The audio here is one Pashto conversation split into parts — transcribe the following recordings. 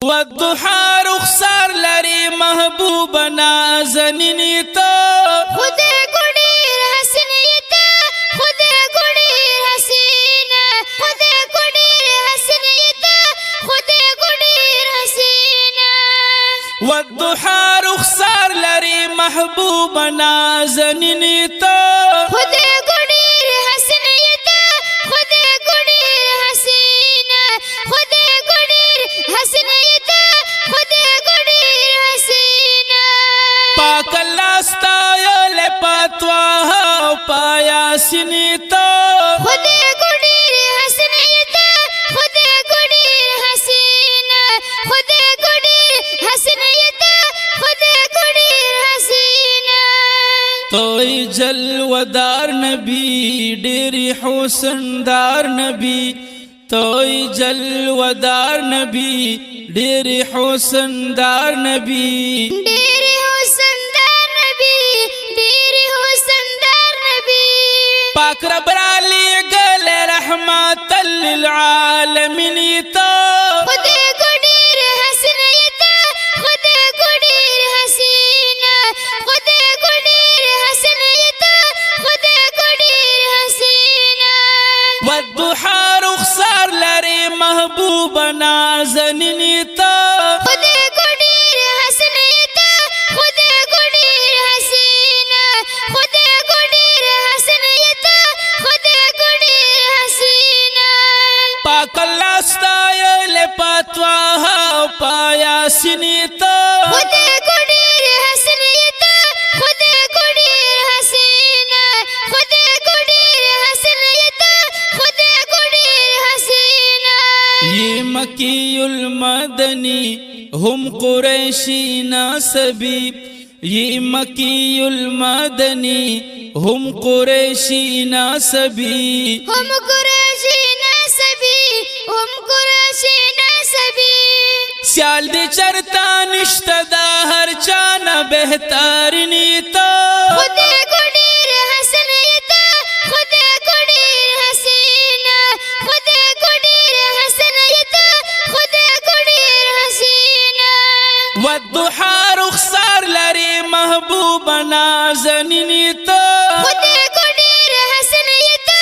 والضحى رخسار لري محبوب نازنینی تو خدای کو ډیر حسنیتا خدای کو ډیر حسینا خدای کو ډیر حسنیتا خدای کو ډیر حسینا والضحى رخسار لري محبوب نازنینی تو خدای کو ډیر حسنیتا خدای کو ډیر حسینا خدای کو ډیر حسنیتا خدای کو ډیر حسینا پاک اللہ ستایل پاتوا پایا سینی تو خدای کو ډیر حسنیتا خدای کو ډیر حسینا خدای کو ډیر حسنیتا خدای کو ډیر حسینا توئی جلودار نبی ډیری حسندار نبی توئی جلودار نبی ډیری حسندار نبی ډیر حسندار نبی ډیر حسندار نبی پاک رب را لېږل رحمت للعالمین تو خدای کو ډیر حسنیتا خدای کو ډیر حسینا خدای کو ډیر حسنیتا خدای کو ډیر حسینا والضحى رخسار لري محبوب نازنینی تو خدای کو ډیر حسنیتا خدای کو ډیر حسینا خدای کو ډیر حسنیتا خدای کو ډیر حسینا پاک اللہ ستایل پاتوا پایا سینی تو خدای کو ډیر حسنیتا خدای کو ډیر حسینا خدای کو ډیر حسنیتا خدای کو ډیر حسینا یہ مکی المدنی ہم قریشی ناسبی یہ مکی المدنی ہم قریشی ناسبی هم قریشی نسبی هم قریشی نسبی سیال دی چرتا نشتا دا ہر چانا بہترینی تو خدای کو ډیر حسنیتا خدای کو ډیر حسینا خدای کو ډیر حسنیتا خدای کو ډیر حسینا والضحى رخسار لري محبوب نازنینی تو خدای کو ډیر حسنیتا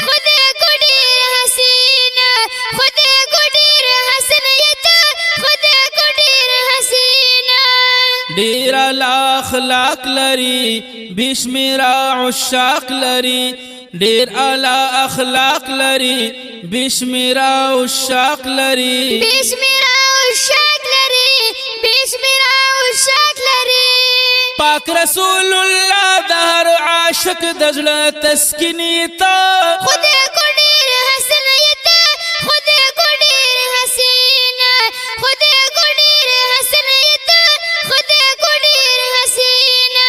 خدای کو ډیر حسینا خدای کو ډیر حسنیتا خدای کو ډیر حسینا ډیر اخلاق لري بشمیرا عشاق لري ډیر اخلاق لري بشمیرا عشاق لري بسمیرا شاک لري بسمیرا شاک لري پاک رسول الله د هر عاشق د زړه تسکینی تو خدای کو ډیر حسنیتا خدای کو ډیر حسینا خدای کو ډیر حسنیتا خدای کو ډیر حسینا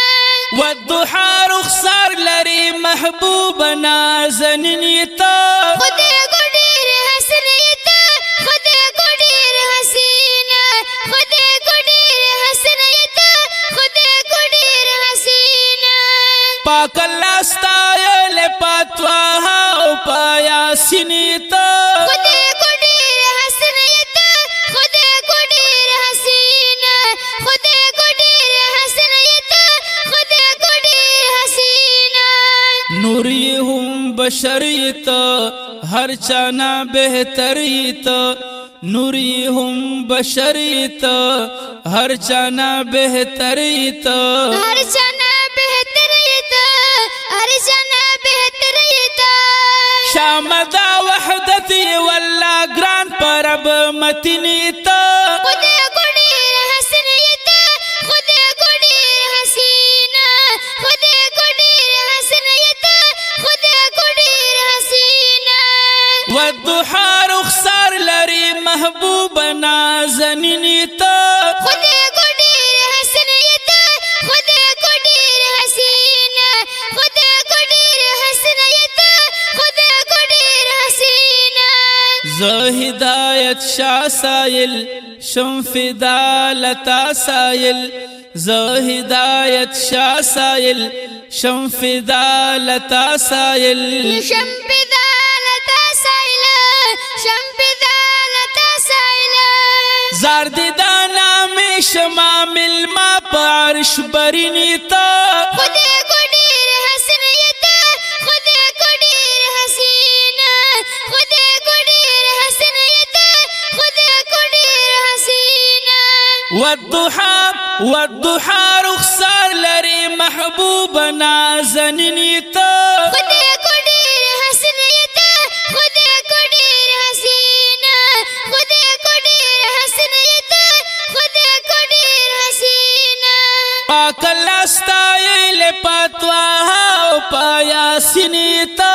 والضحى رخسار لري محبوب نازنینی تو خدای کو ډیر حسنیتا خدای کو ډیر حسینا خدای کو ډیر حسنیتا خدای کو ډیر حسینا پاک اللہ ستایل پاتوا پایا سینی تو خدای کو ډیر حسنیتا خدای کو ډیر حسینا خدای کو ډیر حسنیتا خدای کو ډیر حسینا نوری هم بشریت ہر چانا بہتریت نوری هم بشریت ہر چانا بہتریت ہر جنا بہتریتا ہر جنا بہتریتا شامدا وحدتی واللہ گران پرب متنی تو خدای کو ډیر حسنیتا خدای کو ډیر حسینا خدای کو ډیر حسنیتا خدای کو ډیر حسینا والضحى رخسار لري محبوب نازنینی تو خدای کو ډیر حسنیتا خدای کو ډیر حسینا خدای کو ډیر حسنیتا خدای کو ډیر حسینا ز ہدایت شاہ سائل شم فدا لتا سائل ز ہدایت شاہ سائل شم فدا لتا سائل شمپدالتا سایلا شمپدالتا سایلا زار دی شما ملما په عرش برینی تا خدای کو ډیر حسن یتا خدای کو ډیر حسینا خدای کو ډیر حسن یتا خدای کو ډیر حسینا والضحى رخصار لري محبوب نازنینی تا خدای کو ډیر حسن یتا خدای کو ډیر حسینا خدای کو ډیر حسن یتا خدای کو ډیر حسینا پاک الله ستایل پتوا او پا یاسین تا